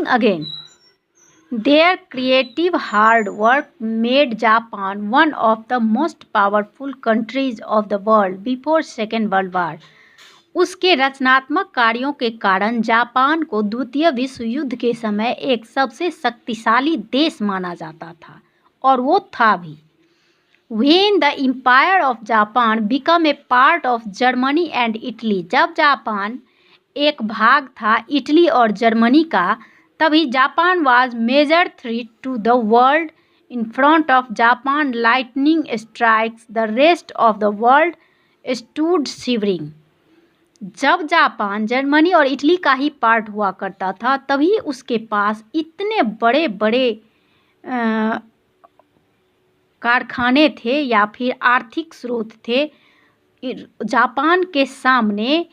again. Their creative hard work made Japan one of the most powerful countries of the world before Second World War. उसके रचनात्मक कार्यों के कारण Japan को द्वितीय विश्व युद्ध के समय एक सबसे शक्तिशाली देश माना जाता था, और वो था भी. When the Empire of Japan became a part of Germany and Italy, जब जापान एक भाग था इटली और जर्मनी का, तभी Japan was major threat to the world. In front of Japan lightning strikes, the rest of the world stood shivering. जब Japan Germany और Italy का ही पार्ट हुआ करता था, तभी उसके पास इतने बड़े बड़े कारखाने थे या फिर आर्थिक स्रोत थे. जापान के सामने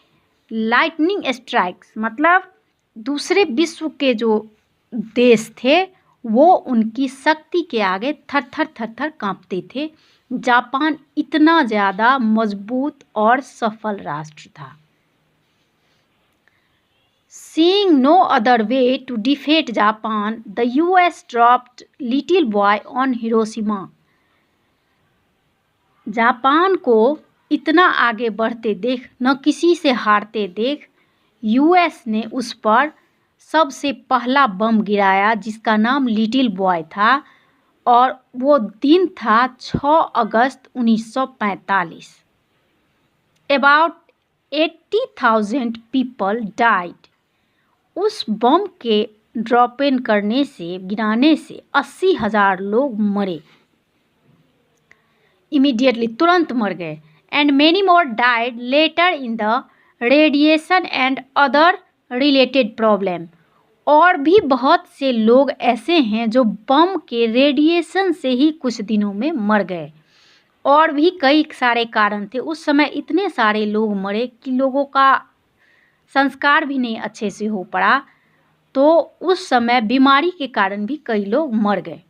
लाइटनिंग स्ट्राइक्स मतलब दूसरे विश्व के जो देश थे वो उनकी शक्ति के आगे थर थर कांपते थे. जापान इतना ज़्यादा मजबूत और सफल राष्ट्र था. Seeing no other way to defeat Japan, the US dropped Little Boy on Hiroshima. Japan को इतना आगे बढ़ते देख, न किसी से हारते देख, यूएस ने उस पर सबसे पहला बम गिराया जिसका नाम लिटिल बॉय था, और वो दिन था 6 अगस्त 1945. About 80,000 people died. उस बम के ड्रॉप-इन करने से, गिराने से 80,000 लोग मरे. Immediately, तुरंत मर गए. And many more died later in the radiation and other related problem. और भी बहुत से लोग ऐसे हैं जो बम के रेडिएशन से ही कुछ दिनों में मर गए. और भी कई सारे कारण थे. उस समय इतने सारे लोग मरे कि लोगों का संस्कार भी नहीं अच्छे से हो पड़ा. तो उस समय बीमारी के कारण भी कई लोग मर गए.